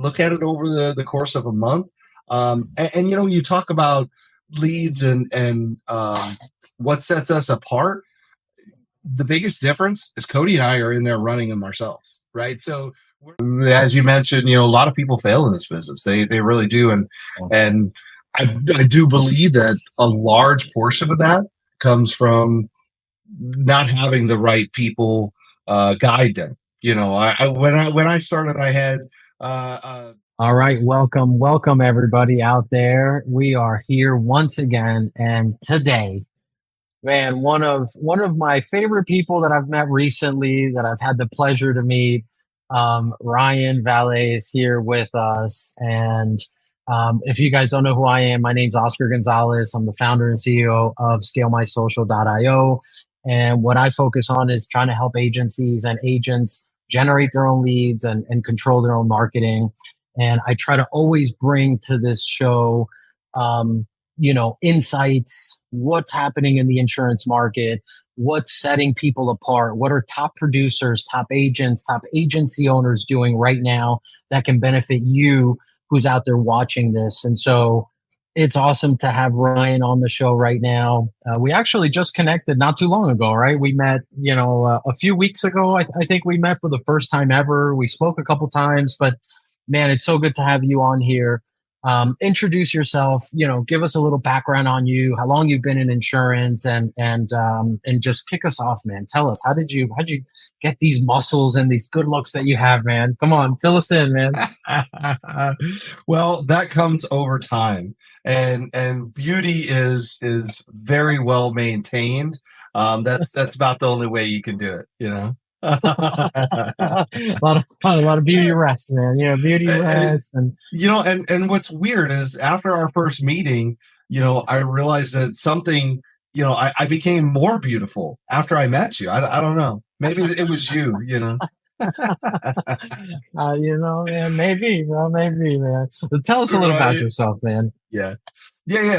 look at it over the course of a month. And you talk about leads and what sets us apart. The biggest difference is Cody and I are in there running them ourselves, right? So as you mentioned, a lot of people fail in this business. They really do, and I do believe that a large portion of that comes from not having the right people guide them. When I started, I had All right, welcome everybody out there. We are here once again, and today, man, one of my favorite people that I've met recently, that I've had the pleasure to meet, Ryan Valet is here with us. And if you guys don't know who I am, my name's Oscar Gonzalez. I'm the founder and CEO of ScaleMySocial.io, and what I focus on is trying to help agencies and agents generate their own leads and control their own marketing. And I try to always bring to this show, insights, what's happening in the insurance market, what's setting people apart, what are top producers, top agents, top agency owners doing right now that can benefit you who's out there watching this. And so it's awesome to have Ryan on the show right now. We actually just connected not too long ago, right? We met, a few weeks ago. I think we met for the first time ever. We spoke a couple times, but man, it's so good to have you on here. Introduce yourself, give us a little background on you, how long you've been in insurance, and just kick us off, man. Tell us, how'd you get these muscles and these good looks that you have, man? Come on, fill us in, man. Well, that comes over time, and beauty is very well maintained. That's about the only way you can do it. a lot of beauty rest, man. Beauty rest, and what's weird is after our first meeting, I realized that something, I became more beautiful after I met you. I don't know. Maybe it was you. Man, maybe, man. But tell us a little about yourself, man. Yeah.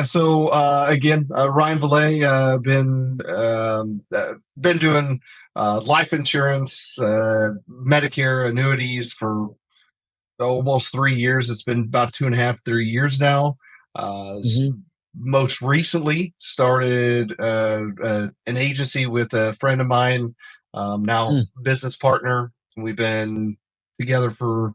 So again, Ryan Valet, been doing life insurance, Medicare annuities for almost 3 years. It's been about 2.5, 3 years now. Most recently started an agency with a friend of mine, now business partner. We've been together for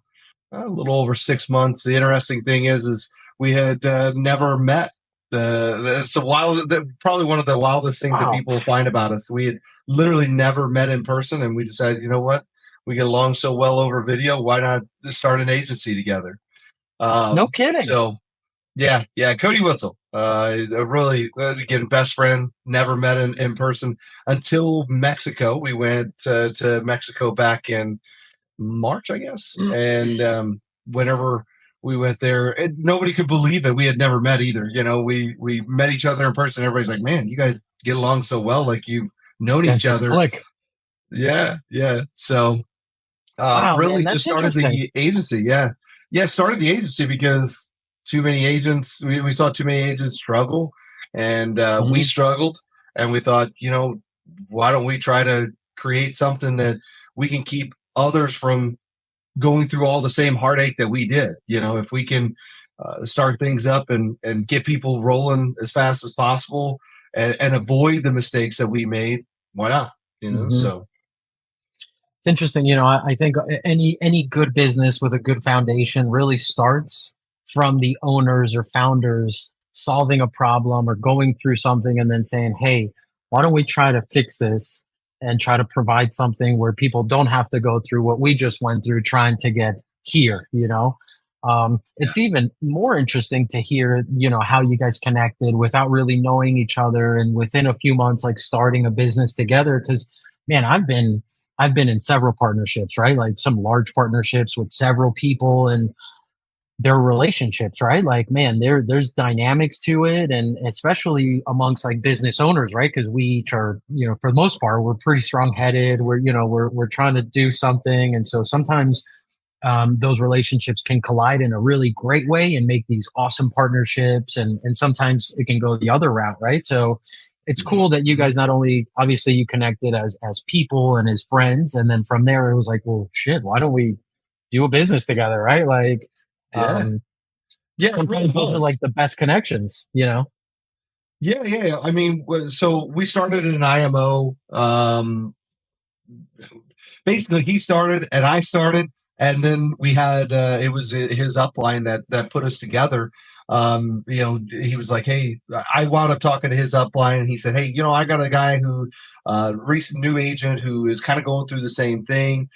a little over 6 months. The interesting thing is we had never met. It's a wild, probably one of the wildest things that people find about us. We had literally never met in person, and we decided, you know what, we get along so well over video. Why not start an agency together? No kidding. So, yeah, Cody Witzel, really, again, best friend. Never met in person until Mexico. We went to Mexico back in March, I guess, and whenever we went there, and nobody could believe it. We had never met either. We met each other in person. Everybody's like, "Man, you guys get along so well. Like you've known each other." Click. Yeah. So, wow, really, man, just started the agency. Yeah, started the agency because too many agents. We saw too many agents struggle, and we struggled, and we thought, why don't we try to create something that we can keep others from going through all the same heartache that we did. If we can start things up and get people rolling as fast as possible and avoid the mistakes that we made, why not? So it's interesting. I think any good business with a good foundation really starts from the owners or founders solving a problem or going through something and then saying, hey, why don't we try to fix this and try to provide something where people don't have to go through what we just went through trying to get here. It's even more interesting to hear, how you guys connected without really knowing each other, and within a few months, like starting a business together. Cause man, I've been in several partnerships, right? Like some large partnerships with several people, and their relationships, right? Like, man, there's dynamics to it. And especially amongst like business owners, right? Cause we each are, for the most part, we're pretty strong headed. We're trying to do something. And so sometimes, those relationships can collide in a really great way and make these awesome partnerships. And sometimes it can go the other route, right? So it's cool that you guys, not only obviously you connected as people and as friends. And then from there, it was like, well, shit, why don't we do a business together, right? Like, Yeah. um, Yeah, it really sometimes those are was. like the best connections, you know? Yeah, yeah, yeah. I mean, so we started an IMO. Basically, he started and I started, and then we had it was his upline that put us together. He was like, "Hey," I wound up talking to his upline, and he said, "Hey, I got a guy who, recent new agent who is kind of going through the same thing.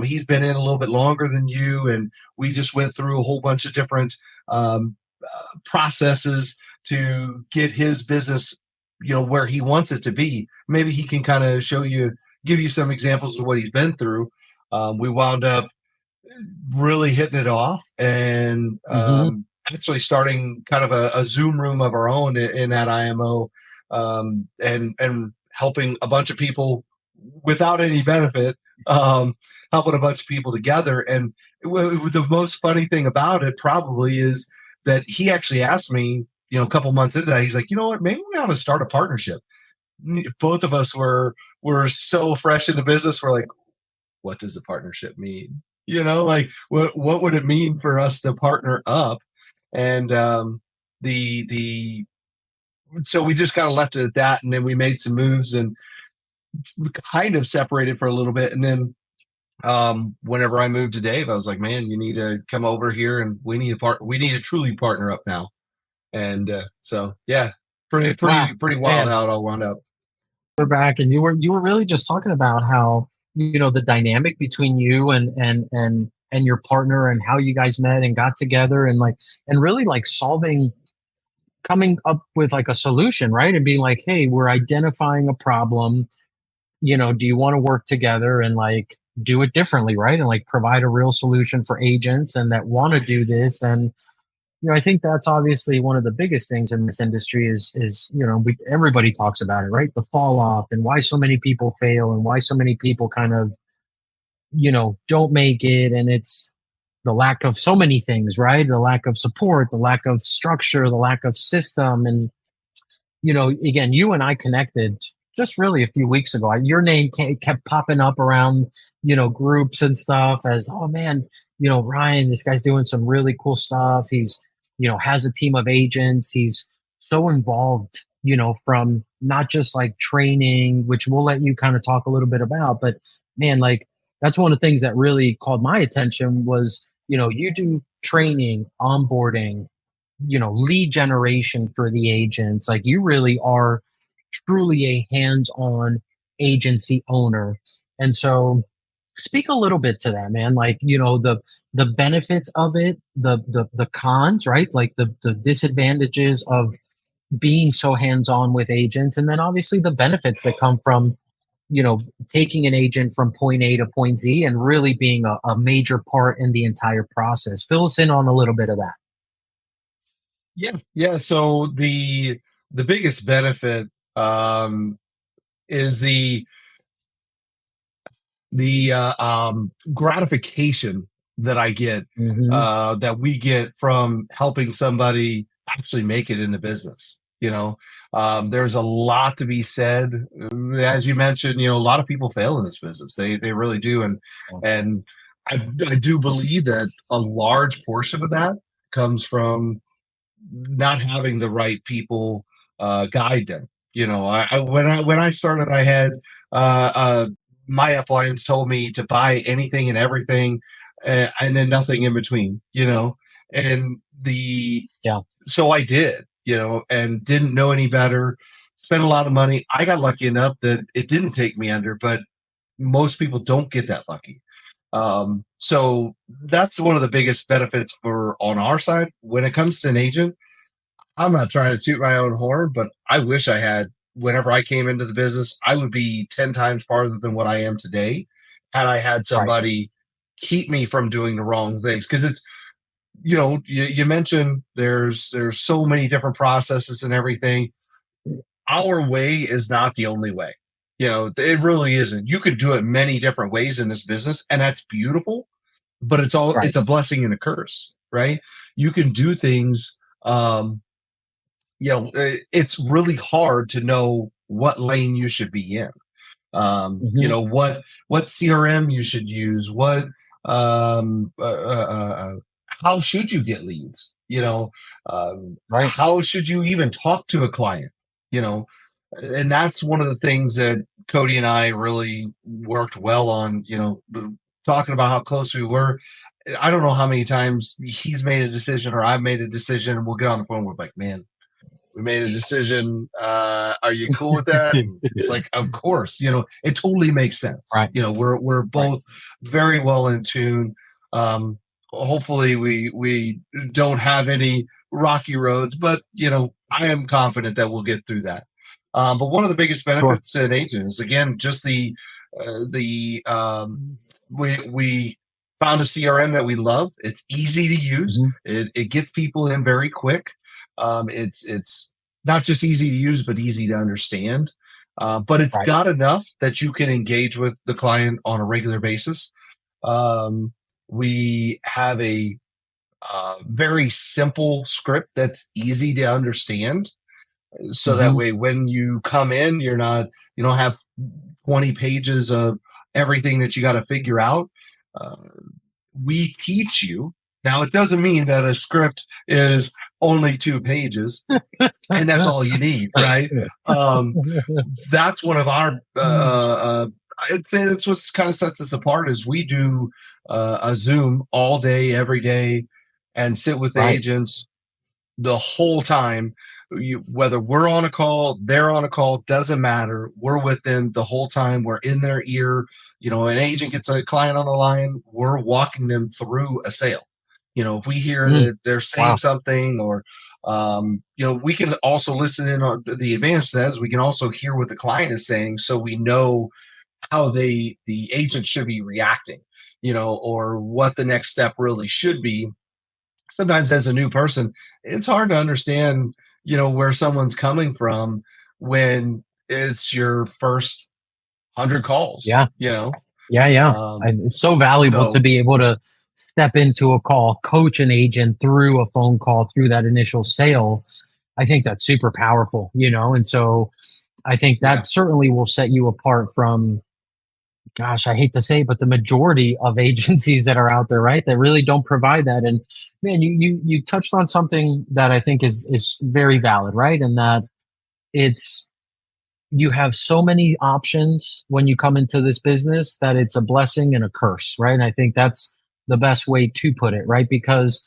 He's been in a little bit longer than you, and we just went through a whole bunch of different processes to get his business, where he wants it to be. Maybe he can kind of give you some examples of what he's been through." We wound up really hitting it off and Hmm. actually starting kind of a Zoom room of our own in that IMO, and helping a bunch of people without any benefit, helping a bunch of people together. And the most funny thing about it probably is that he actually asked me, a couple months into that, he's like, "You know what? Maybe we ought to start a partnership." Both of us were so fresh in the business. We're like, what does a partnership mean? Like what would it mean for us to partner up? And the so we just kind of left it at that, and then we made some moves and kind of separated for a little bit, and then whenever I moved to Dave, I was like, "Man, you need to come over here, and we need to truly partner up now." And so yeah, Wow, pretty wild man, how it all wound up. we're back, and you were really just talking about how, the dynamic between you and your partner, and how you guys met and got together, and like, and really like coming up with like a solution, right? And being like, hey, we're identifying a problem. Do you want to work together and like do it differently, right? And like provide a real solution for agents and that want to do this. And I think that's obviously one of the biggest things in this industry is everybody talks about it, right? The fall off and why so many people fail and why so many people kind of don't make it, and it's the lack of so many things, right? The lack of support, the lack of structure, the lack of system. And again, you and I connected just really a few weeks ago. Your name kept popping up around, groups and stuff as, oh man, Ryan, this guy's doing some really cool stuff. He's, has a team of agents. He's so involved, from not just like training, which we'll let you kind of talk a little bit about, but man, like that's one of the things that really called my attention was, you do training, onboarding, lead generation for the agents. Like you really are truly a hands-on agency owner. And so speak a little bit to that, man. Like, the benefits of it, the cons, right? Like the disadvantages of being so hands-on with agents, and then obviously the benefits that come from, taking an agent from point A to point Z and really being a major part in the entire process. Fill us in on a little bit of that. Yeah, yeah. So the biggest benefit is the gratification that I get, Hmm. that we get from helping somebody actually make it in the business. There's a lot to be said. As you mentioned, a lot of people fail in this business. They really do, and I do believe that a large portion of that comes from not having the right people guide them. When I started, I had my uplines told me to buy anything and everything, and then nothing in between. And the Yeah. so I did, and didn't know any better. Spent a lot of money. I got lucky enough that it didn't take me under, but most people don't get that lucky. So that's one of the biggest benefits for on our side when it comes to an agent. I'm not trying to toot my own horn, but I wish I had. Whenever I came into the business, I would be 10 times farther than what I am today had I had Right. somebody keep me from doing the wrong things. Because it's, you mentioned there's so many different processes and everything. Our way is not the only way. It really isn't. You could do it many different ways in this business, and that's beautiful, but Right. it's a blessing and a curse, right? You can do things, it's really hard to know what lane you should be in. Hmm. What CRM you should use, what how should you get leads? Right. How should you even talk to a client? You know, and that's one of the things that Cody and I really worked well on. Talking about how close we were. I don't know how many times he's made a decision or I've made a decision, and we'll get on the phone. We're like, man, we made a decision. Are you cool with that? And it's like, of course, it totally makes sense. Right. We're Right. both very well in tune. Um, Hopefully we don't have any rocky roads, but I am confident that we'll get through that. But one of the biggest Sure. benefits to an agent is again just the we found a CRM that we love. It's easy to use. Mhm. It gets people in very quick. It's not just easy to use, but easy to understand. But it's Right. got enough that you can engage with the client on a regular basis. We have a very simple script that's easy to understand, so that Mhm. way when you come in, you don't have 20 pages of everything that you got to figure out. Uh, we teach you. Now, it doesn't mean that a script is only 2 pages and that's all you need, right? Um, that's one of our. I'd say that's what kind of sets us apart is we do a Zoom all day, every day, and sit with the Right. agents the whole time. Whether we're on a call, they're on a call, doesn't matter. We're with them the whole time. We're in their ear. An agent gets a client on the line, we're walking them through a sale. If we hear Mm. that they're saying Wow. something, or we can also listen in on the advantage says we can also hear what the client is saying, so we know how the agent should be reacting, or what the next step really should be. Sometimes as a new person, it's hard to understand, where someone's coming from when it's your first 100 calls, Yeah. Yeah. Yeah. Um, It's so valuable to so be able to step into a call, coach an agent through a phone call, through that initial sale. I think that's super powerful. And so I think yeah, that certainly will set you apart from, gosh, I hate to say it, but the majority of agencies that are out there, right, that really don't provide that. And man, you touched on something that I think is very valid, right? And that it's you have so many options when you come into this business that it's a blessing and a curse, right? And I think that's the best way to put it, right? Because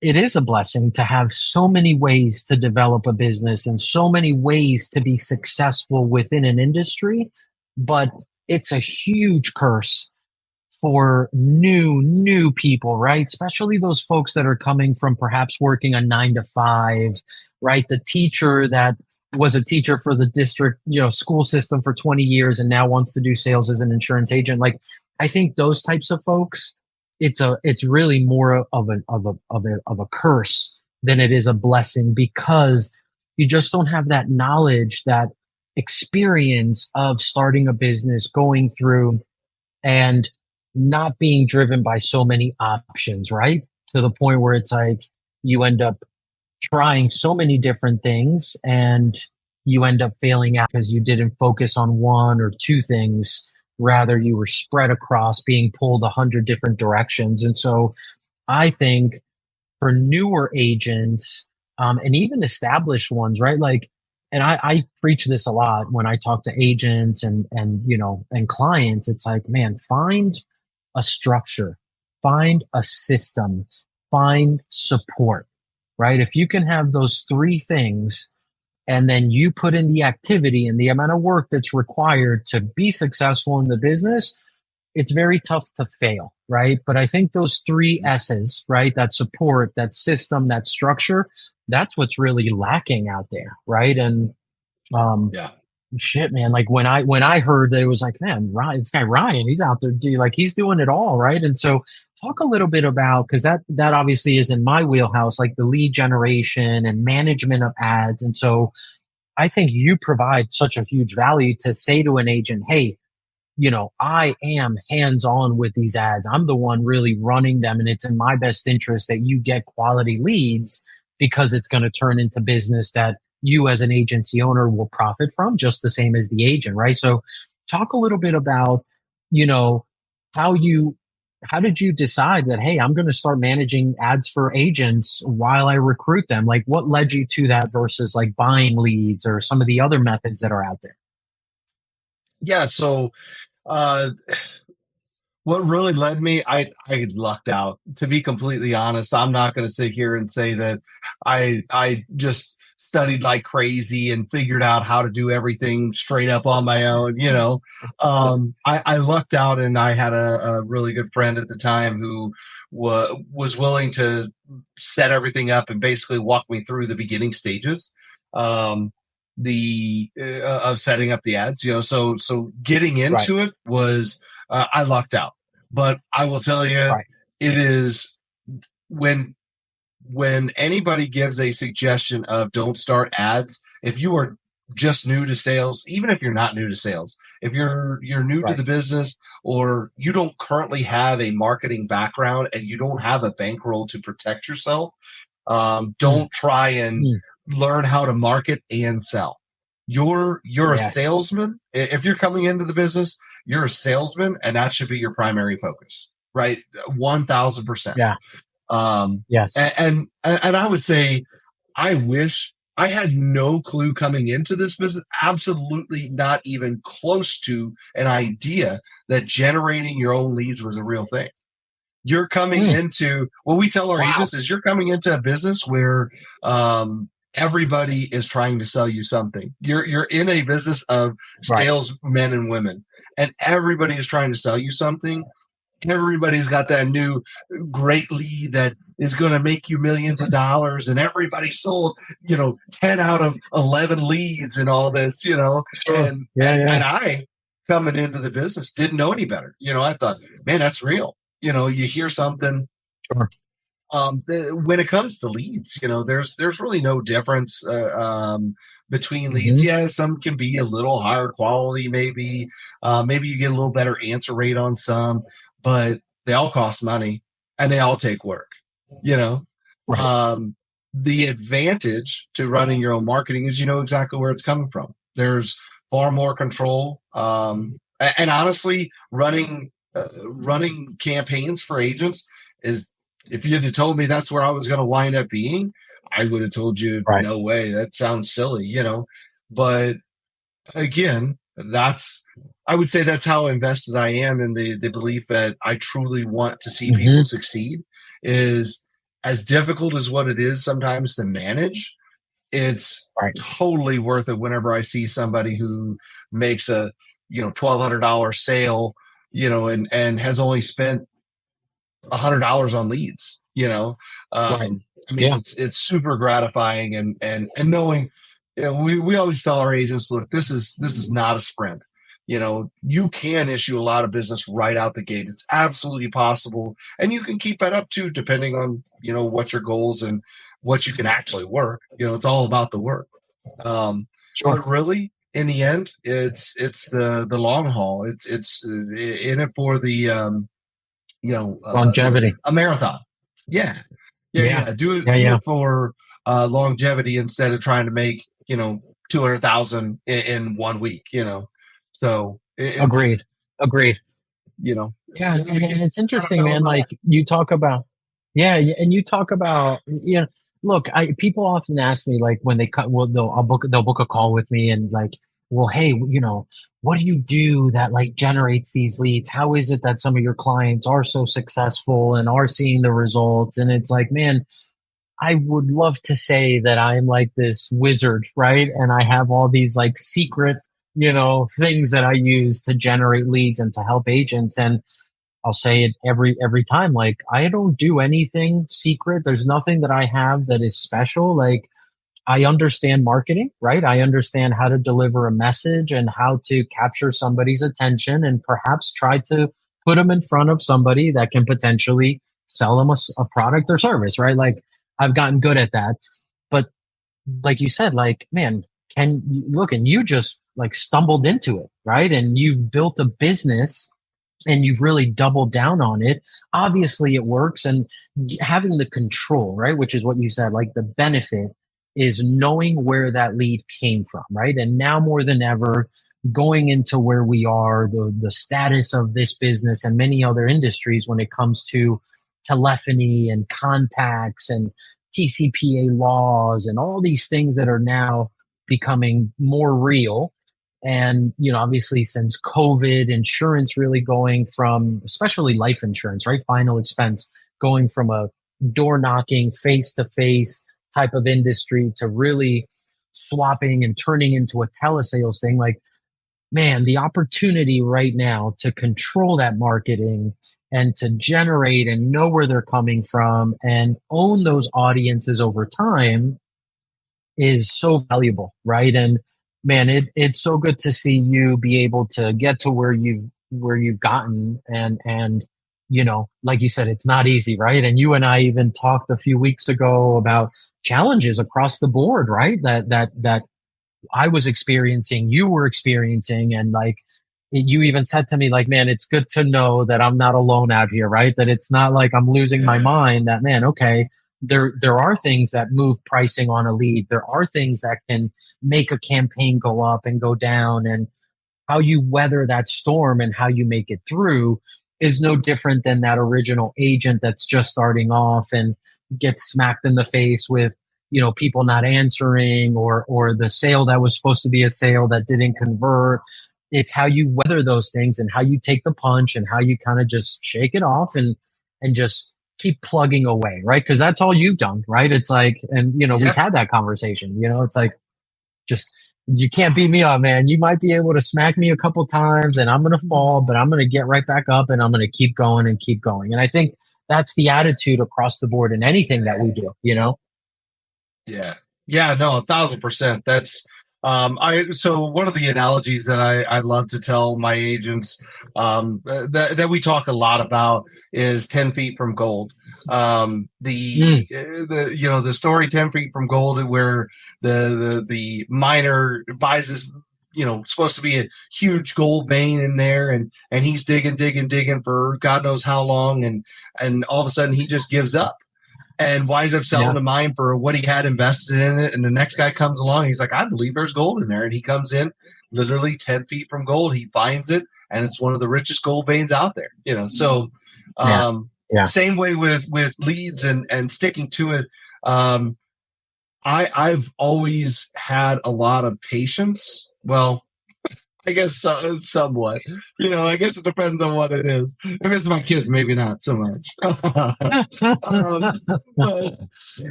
it is a blessing to have so many ways to develop a business and so many ways to be successful within an industry, but it's a huge curse for new people, right? Especially those folks that are coming from perhaps working a 9 to 5, right? The teacher that was a teacher for the district, school system for 20 years and now wants to do sales as an insurance agent. Like, I think those types of folks, it's really more of a curse than it is a blessing, because you just don't have that knowledge, that experience of starting a business, going through and not being driven by so many options, right? To the point where it's like you end up trying so many different things and you end up failing out because you didn't focus on one or two things. Rather, you were spread across, being pulled 100 different directions. And so I think for newer agents, and even established ones, right? Like, and I preach this a lot when I talk to agents and clients. It's like, man, find a structure, find a system, find support, right? If you can have those three things and then you put in the activity and the amount of work that's required to be successful in the business, it's very tough to fail, right? But I think those three S's, right? That support, that system, that structure, that's what's really lacking out there, right? And um, yeah, shit, man. Like when I heard that, it was like, man, Ryan, this guy Ryan, he's out there, like he's doing it all, right? And so talk a little bit about, because that obviously is in my wheelhouse, like the lead generation and management of ads. And so I think you provide such a huge value to say to an agent, hey, I am hands on with these ads. I'm the one really running them. And it's in my best interest that you get quality leads, because it's going to turn into business that you as an agency owner will profit from, just the same as the agent, right? So talk a little bit about, you know, how you how did you decide that, hey, I'm going to start managing ads for agents while I recruit them? Like, what led you to that versus like buying leads or some of the other methods that are out there? Yeah. So, uh, what really led me, I lucked out. To be completely honest, I'm not going to sit here and say that I just studied like crazy and figured out how to do everything straight up on my own. I lucked out, and I had a really good friend at the time who was willing to set everything up and basically walk me through the beginning stages. Um, the of setting up the ads, so getting Right, into it was, I lucked out. But I will tell you, right, it is when anybody gives a suggestion of don't start ads, if you are just new to sales, even if you're not new to sales, if you're new to right. the business, or you don't currently have a marketing background and you don't have a bankroll to protect yourself, Mm, don't try and mm, learn how to market and sell. You're a yes. salesman. If you're coming into the business, you're a salesman, and that should be your primary focus, right? 1,000%. Yeah. Um, Yes. and I would say, I wish I had no clue coming into this business, absolutely not even close to an idea that generating your own leads was a real thing. You're coming Mm, into, what we tell our wow. agents is, you're coming into a business where, everybody is trying to sell you something. You're in a business of Right. salesmen and women, and everybody is trying to sell you something. Everybody's got that new great lead that is going to make you millions of dollars, and everybody sold 10 out of 11 leads and all this, Sure. and Yeah. and Yeah. and I, coming into the business, didn't know any better. I thought, man, that's real. You hear something, Sure. when it comes to leads, there's really no difference, between leads. Hmm. Yeah, some can be a little higher quality, maybe. Maybe you get a little better answer rate on some, but they all cost money, and they all take work. You know, Right. um, the advantage to running your own marketing is you know exactly where it's coming from. There's far more control, and honestly, running campaigns for agents is, if you had told me that's where I was going to wind up being, I would have told you, Right. no way, that sounds silly. But again, I would say that's how invested I am in the belief that I truly want to see people Hmm. succeed. Is, as difficult as what it is sometimes to manage, it's Right. totally worth it whenever I see somebody who makes a $1,200 sale, and has only spent $100 on leads. Right. I mean, Yeah. it's super gratifying, and knowing, we always tell our agents, look, this is not a sprint. You can issue a lot of business right out the gate. It's absolutely possible, and you can keep that up too, depending on what your goals and what you can actually work. It's all about the work. Sure. But really, in the end, it's the long haul. It's in it for the, Longevity. a marathon. Yeah, yeah, Yeah. yeah. Do it, Yeah. do Yeah. it for, longevity, instead of trying to make 200,000 in 1 week. So it's Agreed. Agreed. you know Yeah, and it's you gotta interesting, know man. the Like you talk about, yeah, and you talk about, look, people often ask me like when they cut, well, they'll book a call with me and like, well, hey, what do you do that like generates these leads? How is it that some of your clients are so successful and are seeing the results? And it's like, man, I would love to say that I'm like this wizard, right? And I have all these like secret, things that I use to generate leads and to help agents. And I'll say it every time. Like I don't do anything secret. There's nothing that I have that is special. Like I understand marketing, right? I understand how to deliver a message and how to capture somebody's attention and perhaps try to put them in front of somebody that can potentially sell them a product or service, right? Like I've gotten good at that. But like you said, like, man, can you look, and you just like stumbled into it, right? And you've built a business and you've really doubled down on it. Obviously, it works. And having the control, right? Which is what you said, like the benefit is knowing where that lead came from, right? And now more than ever, going into where we are, the status of this business and many other industries when it comes to telephony and contacts and TCPA laws and all these things that are now becoming more real. And, obviously since COVID, insurance really going from, especially life insurance, right? Final expense going from a door knocking face to face type of industry to really swapping and turning into a telesales thing. Like, man, the opportunity right now to control that marketing and to generate and know where they're coming from and own those audiences over time is so valuable, right? And man, it's so good to see you be able to get to where you've gotten, and like you said, it's not easy, right? And you and I even talked a few weeks ago about challenges across the board, right? That I was experiencing, you were experiencing, and like you even said to me, like, man, it's good to know that I'm not alone out here, right? That it's not like I'm losing my mind. That, man, okay, there are things that move pricing on a lead. There are things that can make a campaign go up and go down, and how you weather that storm and how you make it through is no different than that original agent that's just starting off and gets smacked in the face with people not answering, or the sale that was supposed to be a sale that didn't convert. It's how you weather those things and how you take the punch and how you kind of just shake it off and just keep plugging away, right? Because that's all you've done, right? It's like, and we've had that conversation. It's like, just, you can't beat me up, man. You might be able to smack me a couple times and I'm going to fall, but I'm going to get right back up and I'm going to keep going and keep going. And I think that's the attitude across the board in anything that we do. Yeah. Yeah, no, 1,000%. That's so one of the analogies that I love to tell my agents, that we talk a lot about is 10 feet from gold. The story 10 feet from gold, where the miner buys this, supposed to be a huge gold vein in there, and he's digging for God knows how long, and all of a sudden he just gives up and winds up selling the mine for what he had invested in it. And the next guy comes along. He's like, I believe there's gold in there. And he comes in literally 10 feet from gold. He finds it, and it's one of the richest gold veins out there. So same way with leads and sticking to it. I've always had a lot of patience. Well, I guess somewhat. I guess it depends on what it is. If it's my kids, maybe not so much. But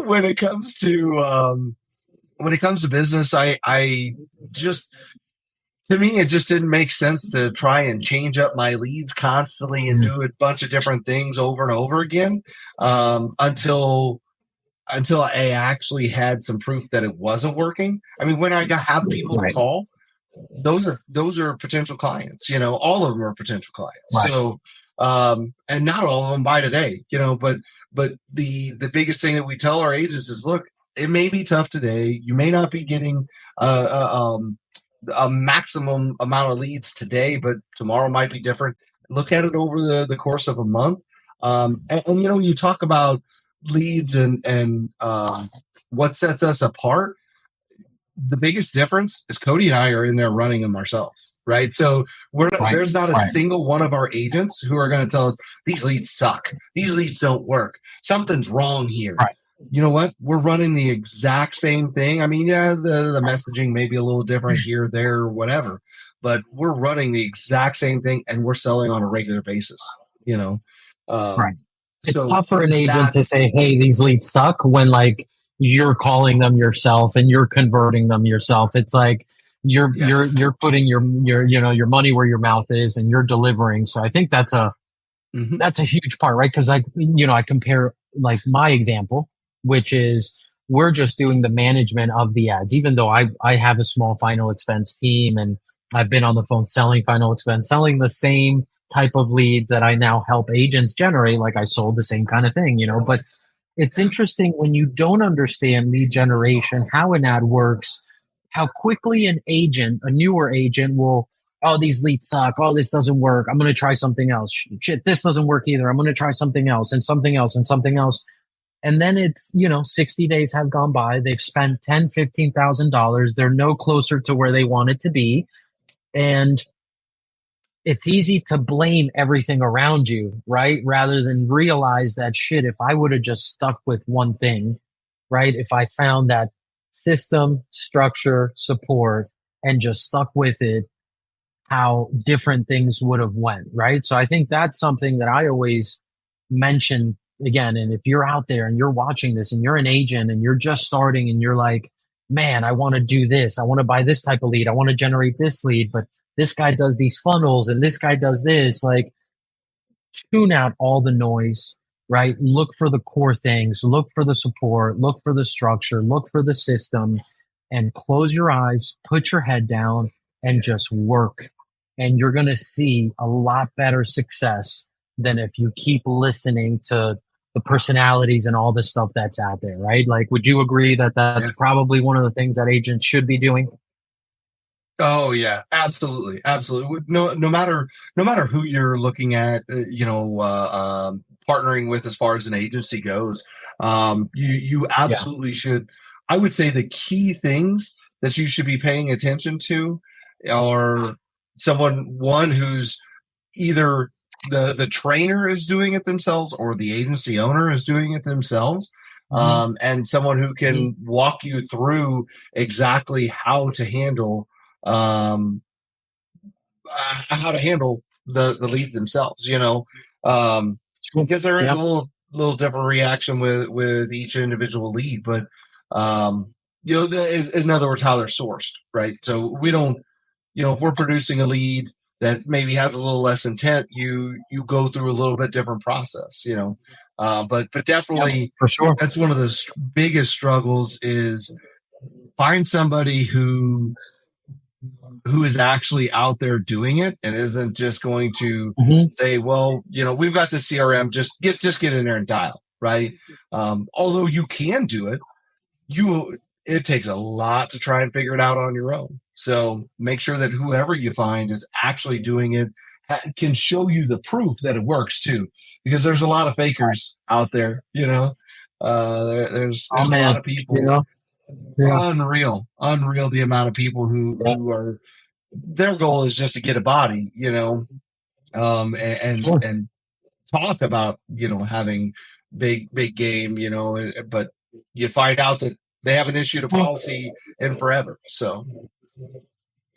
when it comes to business, I just, to me, it just didn't make sense to try and change up my leads constantly and do a bunch of different things over and over again, until I actually had some proof that it wasn't working. I mean, when I have people call, those are potential clients. All of them are potential clients. Right. So, and not all of them buy today. But the biggest thing that we tell our agents is, look, it may be tough today. You may not be getting a maximum amount of leads today, but tomorrow might be different. Look at it over the course of a month. And you talk about leads and what sets us apart. The biggest difference is Cody and I are in there running them ourselves, right? So there's not a single one of our agents who are going to tell us these leads suck. These leads don't work. Something's wrong here. Right. You know what? We're running the exact same thing. I mean, the messaging may be a little different here, there, or whatever, but we're running the exact same thing, and we're selling on a regular basis. Right. It's tough for an agent to say, "Hey, these leads suck," when like you're calling them yourself and you're converting them yourself. It's like you're putting your money where your mouth is, and you're delivering. So I think that's a huge part, right? Because I compare like my example, which is we're just doing the management of the ads, even though I have a small final expense team, and I've been on the phone selling final expense, selling the same type of leads that I now help agents generate. Like I sold the same kind of thing, but it's interesting when you don't understand lead generation, how an ad works, how quickly a newer agent will, oh, these leads suck. Oh, this doesn't work. I'm going to try something else. Shit, this doesn't work either. I'm going to try something else and something else and something else. And then it's, 60 days have gone by. They've spent $10,000, $15,000. They're no closer to where they want it to be. And it's easy to blame everything around you, right? Rather than realize that shit, if I would have just stuck with one thing, right? If I found that system, structure, support, and just stuck with it, how different things would have went, right? So I think that's something that I always mention again. And if you're out there and you're watching this and you're an agent and you're just starting and you're like, man, I want to do this. I want to buy this type of lead. I want to generate this lead, but this guy does these funnels and this guy does this. Like, tune out all the noise, right? Look for the core things, look for the support, look for the structure, look for the system, and close your eyes, put your head down, and just work. And you're going to see a lot better success than if you keep listening to the personalities and all the stuff that's out there, right? Like, would you agree that that's probably one of the things that agents should be doing? Oh yeah, absolutely, absolutely. No matter who you're looking at, partnering with as far as an agency goes, you Yeah. absolutely should. I would say the key things that you should be paying attention to are one who's either the trainer is doing it themselves or the agency owner is doing it themselves. Mm-hmm. And someone who can walk you through exactly um, how to handle the leads themselves, because there is a little different reaction with each individual lead, but in other words, how they're sourced, right? So we don't, if we're producing a lead that maybe has a little less intent, you go through a little bit different process, but definitely for sure. that's one of the biggest struggles is find somebody who is actually out there doing it and isn't just going to say, well, we've got the CRM, just get in there and dial, right? Although you can do it, it takes a lot to try and figure it out on your own. So make sure that whoever you find is actually doing it can show you the proof that it works too, because there's a lot of fakers out there, there's a lot of people, unreal the amount of people who are, their goal is just to get a body, and talk about, having big game, but you find out that they haven't issued a policy in forever. So.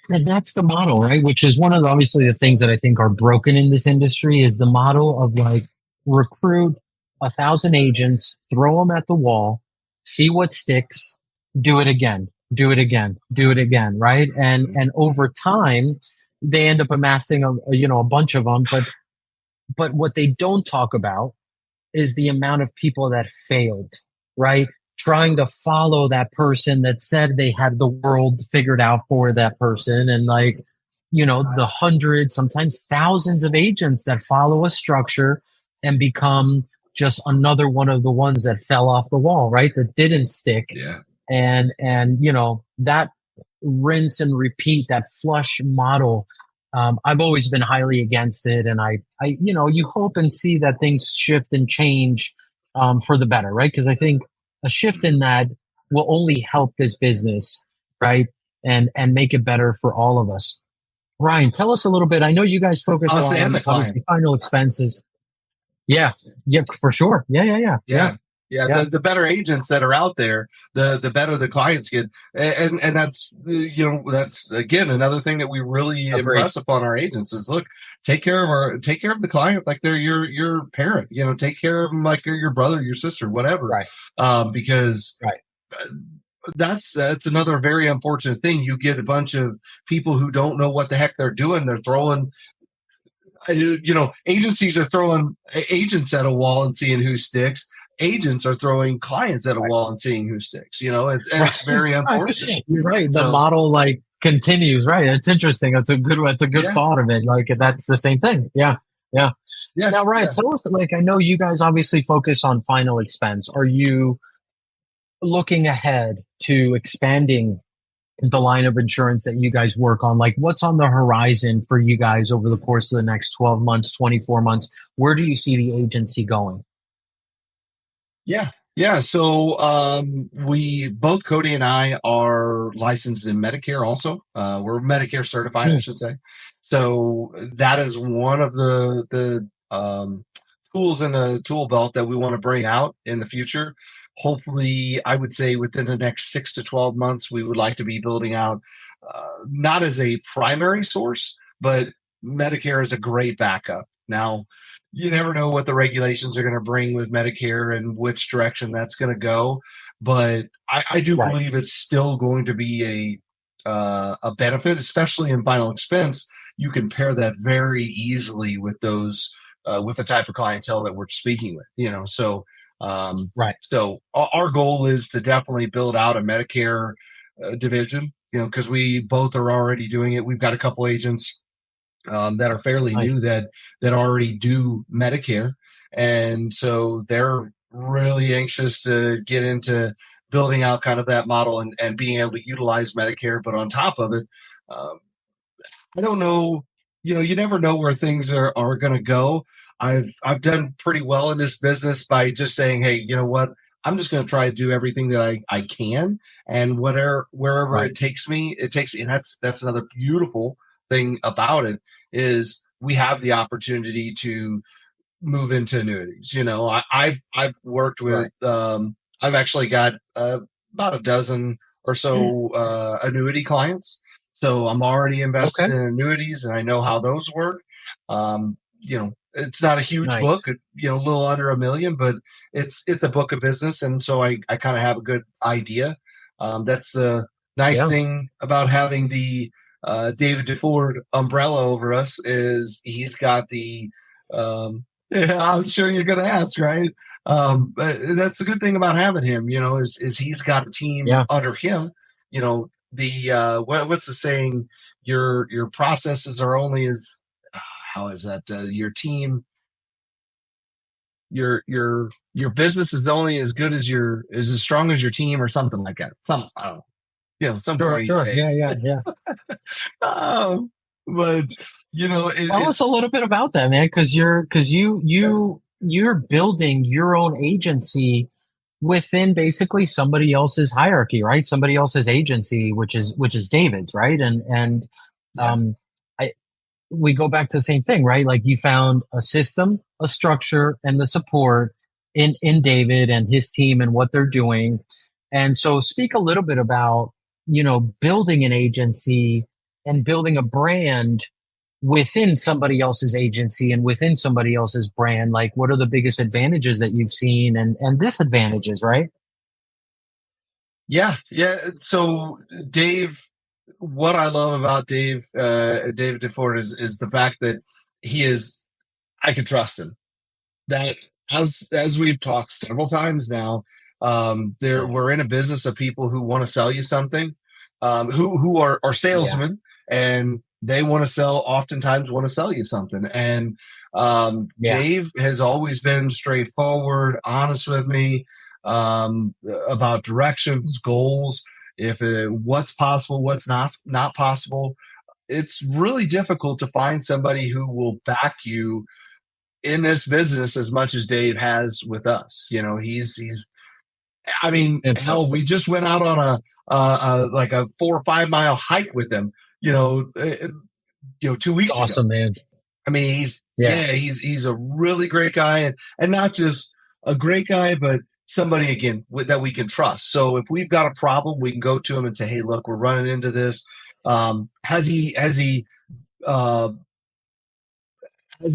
And that's the model, right? Which is one of obviously the things that I think are broken in this industry is the model of like recruit 1,000 agents, throw them at the wall, see what sticks, do it again, do it again, do it again, right? And over time, they end up amassing a bunch of them. But what they don't talk about is the amount of people that failed, right? Trying to follow that person that said they had the world figured out for that person. And the hundreds, sometimes thousands of agents that follow a structure and become just another one of the ones that fell off the wall, right? That didn't stick. Yeah. And that rinse and repeat, that flush model. I've always been highly against it. And I you hope and see that things shift and change, for the better, right? Because I think a shift in that will only help this business, right? And make it better for all of us. Ryan, tell us a little bit. I know you guys focus on obviously final expenses. Yeah, for sure. Yeah. The better agents that are out there, the better the clients get, and that's that's again another thing that we really impress upon our agents is look, take care of the client like they're your parent, take care of them like they're your brother, your sister, whatever, right? Because that's another very unfortunate thing. You get a bunch of people who don't know what the heck they're doing. They're throwing. Agencies are throwing agents at a wall and seeing who sticks. Agents are throwing clients at a wall and seeing who sticks. It's very unfortunate. You're right. The model continues, right? It's interesting. It's a good thought of it. That's the same thing. Yeah. Now, Ryan, tell us, I know you guys obviously focus on final expense. Are you looking ahead to expanding the line of insurance that you guys work on? What's on the horizon for you guys over the course of the next 12 months, 24 months? Where do you see the agency going? Yeah. Yeah, so we both Cody and I are licensed in Medicare. Also, we're Medicare certified, I Hmm, should say. So that is one of the tools in the tool belt that we want to bring out in the future. Hopefully, I would say within the next 6 to 12 months, we would like to be building out not as a primary source, but Medicare is a great backup. Now, you never know what the regulations are going to bring with Medicare and which direction that's going to go. But I do right, believe it's still going to be a benefit, especially in final expense. You can pair that very easily with those with the type of clientele that we're speaking with. right. So our goal is to definitely build out a Medicare division. Because we both are already doing it. We've got a couple agents that are fairly Nice. new that already do Medicare, and so they're really anxious to get into building out kind of that model and being able to utilize Medicare. But on top of it, um, I don't know. You never know where things are going to go. I've done pretty well in this business by just saying, hey, you know what? I'm just going to try to do everything that I can, and wherever Right, it takes me, it takes me. And that's another beautiful thing about it is we have the opportunity to move into annuities. I've worked with right. I've actually got about a dozen or so annuity clients. So I'm already invested Okay, in annuities and I know how those work. It's not a huge nice. book, a little under 1 million, but it's a book of business. And so I kind of have a good idea. That's the nice Yeah, thing about having the David DeFord umbrella over us is he's got the yeah, I'm sure you're going to ask, right? But that's the good thing about having him, is he's got a team yeah. under him. The what's the saying? Your processes are only as how is that? Your team, your business is only as good as your is as strong as your team, or something like that. Some I don't know, some Sure, corny sure. thing. Yeah, yeah, yeah. Um, but Tell us a it's little bit about that, man, because you're building your own agency within basically somebody else's hierarchy, right? Somebody else's agency, which is David's, right? And yeah. um, I we go back to the same thing, right? Like you found a system, a structure, and the support in David and his team and what they're doing. And so, speak a little bit about building an agency and building a brand within somebody else's agency and within somebody else's brand. Like, what are the biggest advantages that you've seen and disadvantages, right? Yeah, yeah. So Dave, what I love about David DeFord is the fact that he is. I can trust him. That as we've talked several times now, there Yeah, we're in a business of people who want to sell you something, who are yeah, salesmen and they want to sell. Oftentimes, want to sell you something. And yeah. Dave has always been straightforward, honest with me about directions, goals, if what's possible, what's not possible. It's really difficult to find somebody who will back you in this business as much as Dave has with us. He's. I mean, hell, we Interesting. just went out on like a 4 or 5 mile hike with him. 2 weeks ago. Awesome, man. I mean, he's Yeah, yeah, he's a really great guy, and not just a great guy, but somebody again that we can trust. So if we've got a problem, we can go to him and say, "Hey, look, we're running into this. Uh, has he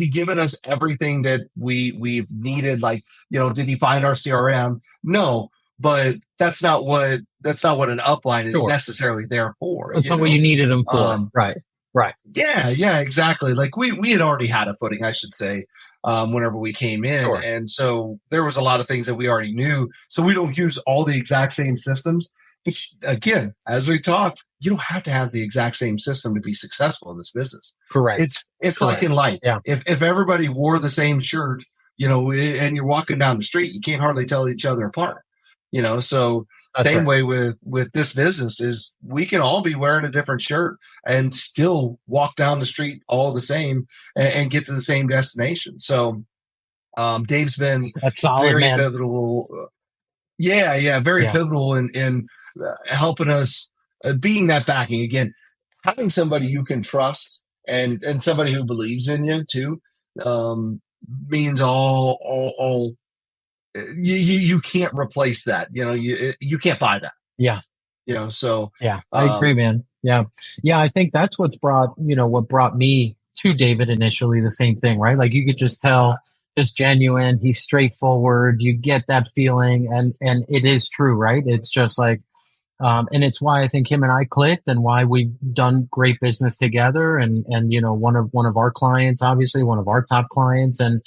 given us everything that we've needed? Like, did he find our CRM? No, but that's not what an upline is sure. necessarily there for. That's not what you needed them for. Um, Right, right. yeah, exactly. Like we had already had a footing, I should say, whenever we came in, Sure. and so there was a lot of things that we already knew. So we don't use all the exact same systems. But again, as we talked, you don't have to have the exact same system to be successful in this business. Correct. It's like Correct. in life. Yeah, If everybody wore the same shirt, and you're walking down the street, you can't hardly tell each other apart. So that's same right. way with this business is we can all be wearing a different shirt and still walk down the street all the same and get to the same destination. So Dave's been That's solid, very man. pivotal. Yeah, very Yeah. pivotal in helping us, being that backing again, having somebody you can trust and somebody who believes in you too, um, means all you can't replace that. You can't buy that. Yeah. So Yeah, I agree, um, man. Yeah. Yeah, I think that's what brought me to David initially, the same thing, right? Like you could just tell, just genuine, he's straightforward, you get that feeling, and it is true, right? It's just like and it's why I think him and I clicked, and why we've done great business together, and one of our clients, obviously one of our top clients, and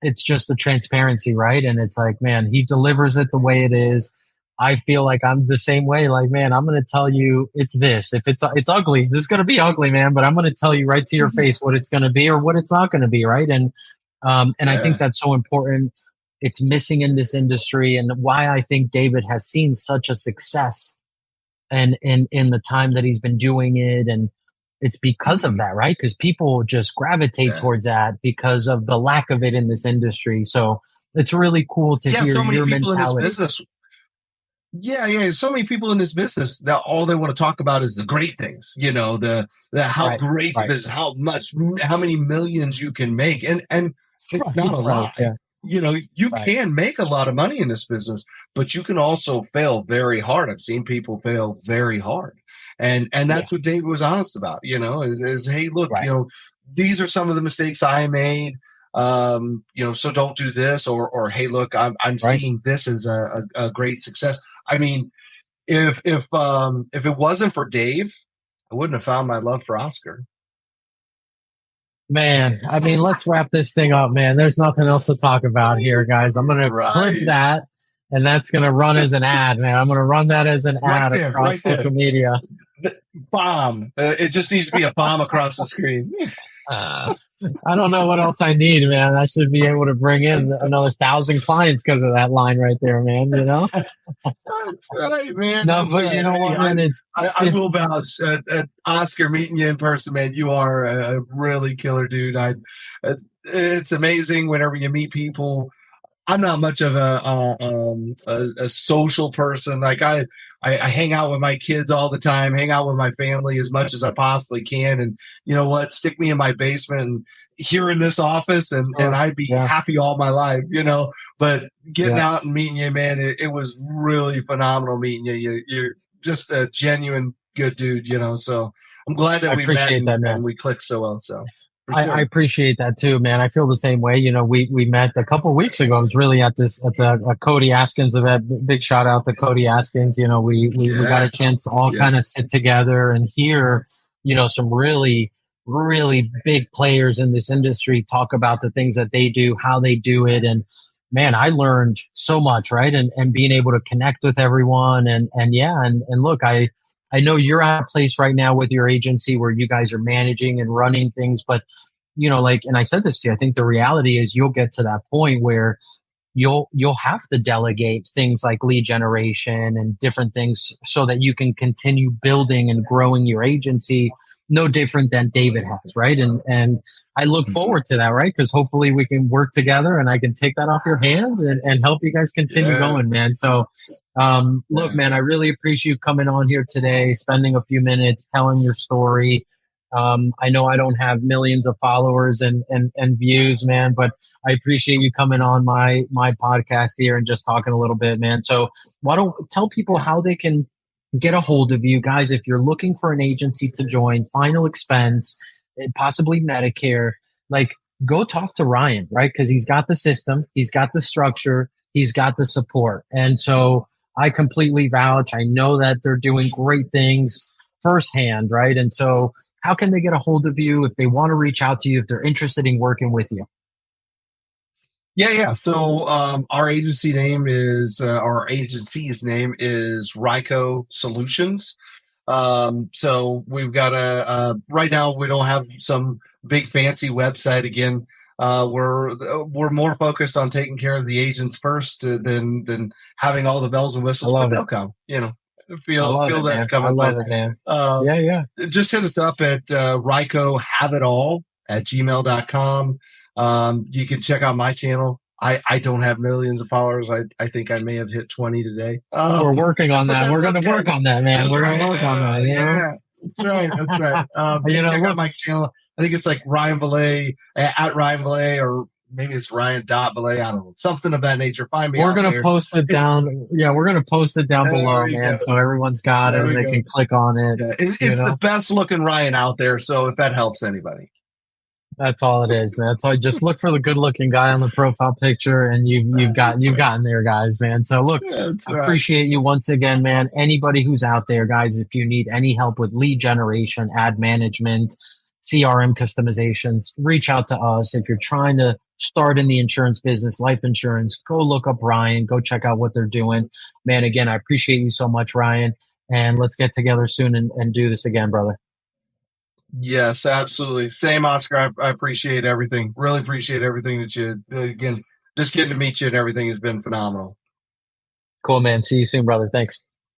it's just the transparency, right? And it's like, man, he delivers it the way it is. I feel like I'm the same way. Like, man, I'm going to tell you it's this. If it's ugly, this is going to be ugly, man. But I'm going to tell you right to your face what it's going to be or what it's not going to be, right? And I think yeah, that's so important. It's missing in this industry, and why I think David has seen such a success and in the time that he's been doing it, and it's because of that, right? Because people just gravitate yeah, towards that because of the lack of it in this industry. So it's really cool to yeah. hear So many your people in this mentality. business. Yeah. So many people in this business that all they want to talk about is the great things. The how Right, great the right, business, how many millions you can make, and it's not right, a right. lie. Yeah, You right. can make a lot of money in this business, but you can also fail very hard. I've seen people fail very hard, and Yeah, that's what David was honest about. Is hey, look, right. these are some of the mistakes I made. So don't do this, or hey, look, I'm Right. seeing this as a great success. I mean, if it wasn't for Dave, I wouldn't have found my love for Oscar. Man, I mean, let's wrap this thing up, man. There's nothing else to talk about here, guys. I'm going to clip Right, that, and that's going to run as an ad, man. I'm going to run that as an right ad there, across right there. social media. The bomb. It just needs to be a bomb across the screen. Uh, I don't know what else I need, man. I should be able to bring in another 1,000 clients because of that line right there, man. You know? That's right, man. No, That's but you right. know Hey, what, man? I It's will vouch at Oscar meeting you in person, man. You are a really killer dude. It's amazing whenever you meet people. I'm not much of a social person. Like I hang out with my kids all the time, hang out with my family as much as I possibly can. And you know what? Stick me in my basement and here in this office, and sure. I'd be Yeah, happy all my life. But getting yeah. out and meeting you, man, it was really phenomenal meeting you. You're just a genuine good dude. So I'm glad I that we met appreciate that, and man. we clicked so well. So for I sure. appreciate that too, man. I feel the same way. You know, we met a couple of weeks ago. I was really at the Cody Askins event. Big shout out to Cody Askins. You know, we got Yeah. a chance to all Yeah. kind of sit together and hear, some really big players in this industry talk about the things that they do, how they do it, and man, I learned so much, right? And being able to connect with everyone, and yeah, and look, I know you're at a place right now with your agency where you guys are managing and running things, but like, and I said this to you, I think the reality is you'll get to that point where you'll have to delegate things like lead generation and different things so that you can continue building and growing your agency no different than David has, right? And I look Mhm. forward to that, right? Because hopefully we can work together and I can take that off your hands and help you guys continue Yeah. going, man. So look, Yeah. man, I really appreciate you coming on here today, spending a few minutes telling your story. I know I don't have millions of followers and views, man, but I appreciate you coming on my podcast here and just talking a little bit, man. So why don't tell people Yeah. how they can get a hold of you guys if you're looking for an agency to join, final expense, possibly Medicare. Like, go talk to Ryan, right? Because he's got the system, he's got the structure, he's got the support, and so I completely vouch. I know that they're doing great things firsthand, right? And so how can they get a hold of you if they want to reach out to you, if they're interested in working with you? Yeah. So our agency's name is Ryco Solutions. So we've got right now we don't have some big fancy website again. We're more focused on taking care of the agents first than having all the bells and I whistles, but love it. they'll come. I love Feel it, that's man. I coming, but love it, man. uh, Yeah, yeah. just hit us up at Ryco Have It All at gmail.com. You can check out my channel, I don't have millions of followers. I think I may have hit 20 today. We're working on But that. We're that's going to okay. work on that, man. That's We're going right. to work on that. You know? Yeah, that's right. That's right. You know, Check out look, my channel. I think it's like Ryan Valet at Ryan Valet, or maybe it's Ryan dot Valet. I don't know, something of that nature. Find me we're out going to there. post it It's down. Yeah, we're going to post it down there. below, You go. man. So everyone's got it There and we they go. can click on it. Yeah, You it's the know, best looking Ryan out there. So if that helps anybody, that's all it is, man. That's all. Just look for the good looking guy on the profile picture and that's you've right. gotten there, guys, man. So look, That's I right. appreciate you once again, man. Anybody who's out there, guys, if you need any help with lead generation, ad management, CRM customizations, reach out to us. If you're trying to start in the insurance business, life insurance, go look up Ryan, go check out what they're doing. Man, again, I appreciate you so much, Ryan. And let's get together soon and do this again, brother. Yes, absolutely. Same, Oscar. I appreciate everything. Really appreciate everything that you, again, just getting to meet you and everything has been phenomenal. Cool, man. See you soon, brother. Thanks.